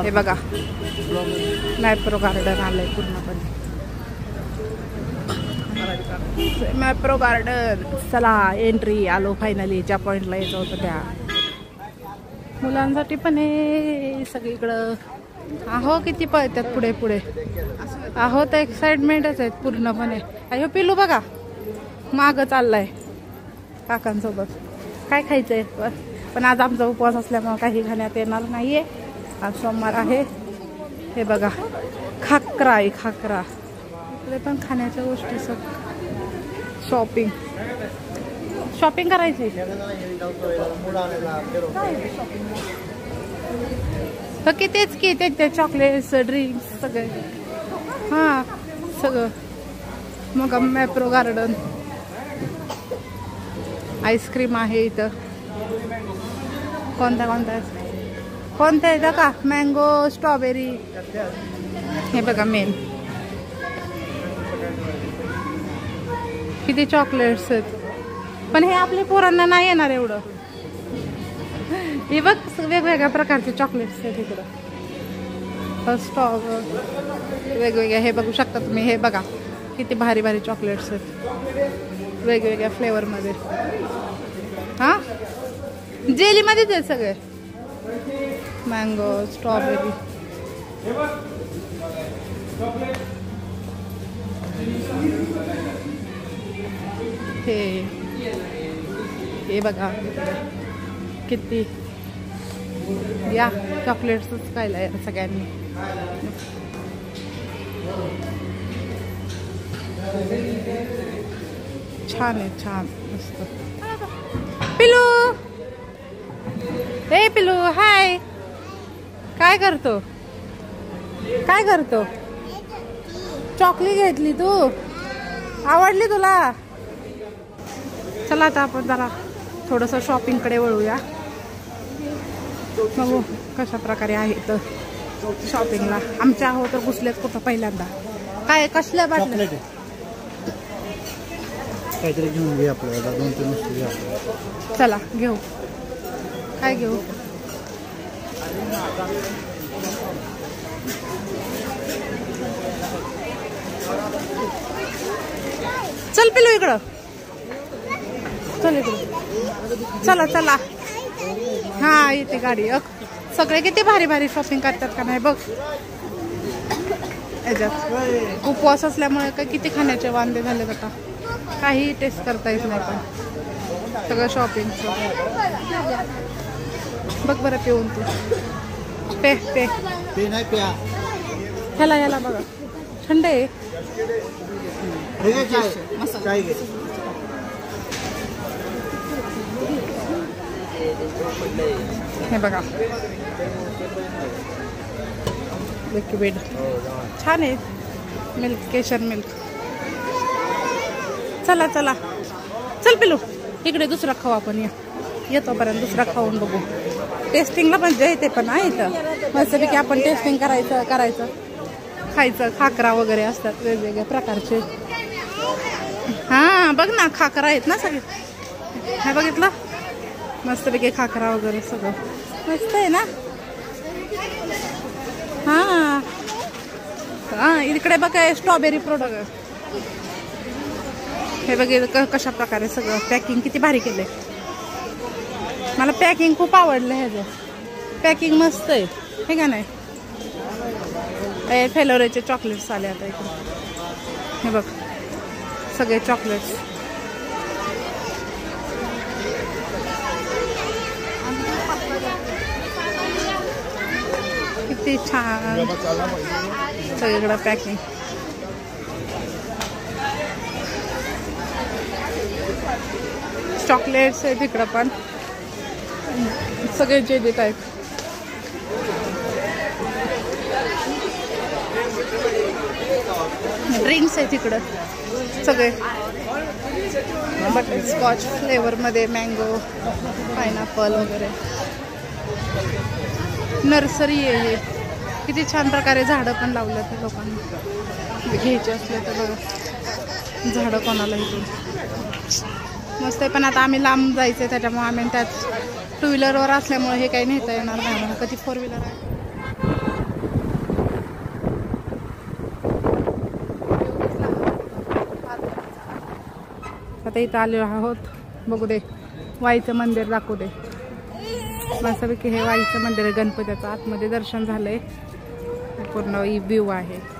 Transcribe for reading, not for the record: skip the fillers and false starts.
हे बघा मॅप्रो गार्डन आलंय पूर्णपणे. मॅप्रो गार्डन. चला एंट्री आलो फायनली. ज्या पॉइंटला यायचं होतं त्या. मुलांसाठी पण हे सगळीकडं. अहो किती पळतात पुढे पुढे. अहो तर एक्साइटमेंटच आहेत पूर्णपणे. अहो पिलू बघा मागं चाललाय काकांसोबत. काय खायचंय पण आज आमचा उपवास असल्यामुळे काही खाण्यात येणार नाहीये. आज सोमवार आहे. हे बघा खाकरा आहे खाकरा. इकडे पण खाण्याच्या गोष्टी सब. शॉपिंग करायची. की तेच की ते चॉकलेट्स ड्रिंक्स सगळे. हां सगळं. मग मॅप्रो गार्डन. आईस्क्रीम आहे इथं. कोणत्या येतं का. Mango strawberry. हे बघा मेन किती चॉकलेट्स आहेत. पण हे आपल्या पोरांना नाही येणार एवढं. हे बघ वेगवेगळ्या प्रकारचे चॉकलेट्स आहेत इकडं. स्टॉक वेगवेगळ्या. हे बघू शकता तुम्ही. हे बघा किती भारी भारी चॉकलेट्स आहेत वेगवेगळ्या फ्लेवरमध्ये. हां जेलीमध्येच आहेत सगळे. Mango strawberry. हे बघा किती. या चॉकलेट्सच खायला या सगळ्यांनी. छान आहे छान मस्त. पिलू हे पिलू हाय. काय करतो चॉकलेट घेतली तू. आवडली तुला. चला आता आपण जरा थोडंसं शॉपिंगकडे वळूया. बघू कशा प्रकारे आहे तर शॉपिंगला. आमच्या आहो तर घुसलेच कुठं पहिल्यांदा. काय कसल्या बाटल्या. काहीतरी घेऊन घे आपल्याला. 2-3 वस्तू घ्या. चला घेऊ. काय घेऊ. चल पिलू इकडं. चल इकडं. चला हा येते गाडी. सगळे किती भारी भारी शॉपिंग करतात का नाही बघ. याच्यात उपवास असल्यामुळे काय किती खाण्याचे वांदे झाले आता. काही टेस्ट करता येत नाही. पण सगळं शॉपिंगचं. बघ बरं पिऊन तू. पे नाही प्या. ह्याला बघा थंड आहे. हे बघा लिक्विड छान आहे. मिल्क केशर मिल्क. चल पिलू इकडे. दुसरा खाऊ आपण. येतोपर्यंत दुसरा खाऊन बघू. टेस्टिंगला पण जे येते पण आहे इथं मस्तपैकी. आपण टेस्टिंग करायचं खायचं. खाकरा वगैरे असतात वेगवेगळ्या प्रकारचे. हां बघ ना खाकरा आहेत ना सगळे. हे बघितलं मस्तपैकी खाकरा वगैरे सगळं मस्त आहे ना. हां इकडे बघा स्ट्रॉबेरी प्रोडक्ट. हे बघितलं कशा प्रकारे सगळं पॅकिंग किती भारी केलंय. मला पॅकिंग खूप आवडलं. ह्याचं पॅकिंग मस्त आहे हे का नाही. फेलोरेचे चॉकलेट्स आले आता इकडे. हे बघ सगळे चॉकलेट्स. किती छान सगळीकडं पॅकिंग. चॉकलेट्स आहे तिकडं पण सगळे जे देत आहेत. ड्रिंक्स आहे तिकडं सगळे. बटरस्कॉच फ्लेवरमध्ये मँगो पायनॅपल वगैरे. नर्सरी आहे. किती छान प्रकारे झाडं पण लावलं ते लोकांनी. घ्यायचे असले तर बघा झाडं कोणाला इथून मस्त आहे. पण आता आम्ही लांब जायचं आहे त्याच्यामुळे आम्ही त्यात 2 व्हीलरवर असल्यामुळे हे काही नेता येणार नाही. कधी 4 व्हीलर आहे. आता इथं आलेलो आहोत. बघू दे वाईचं मंदिर दाखवू दे. मस्तपैकी हे वाईचं मंदिर आहे गणपतीचं. आतमध्ये दर्शन झालंय. पूर्ण व्ह्यू आहे.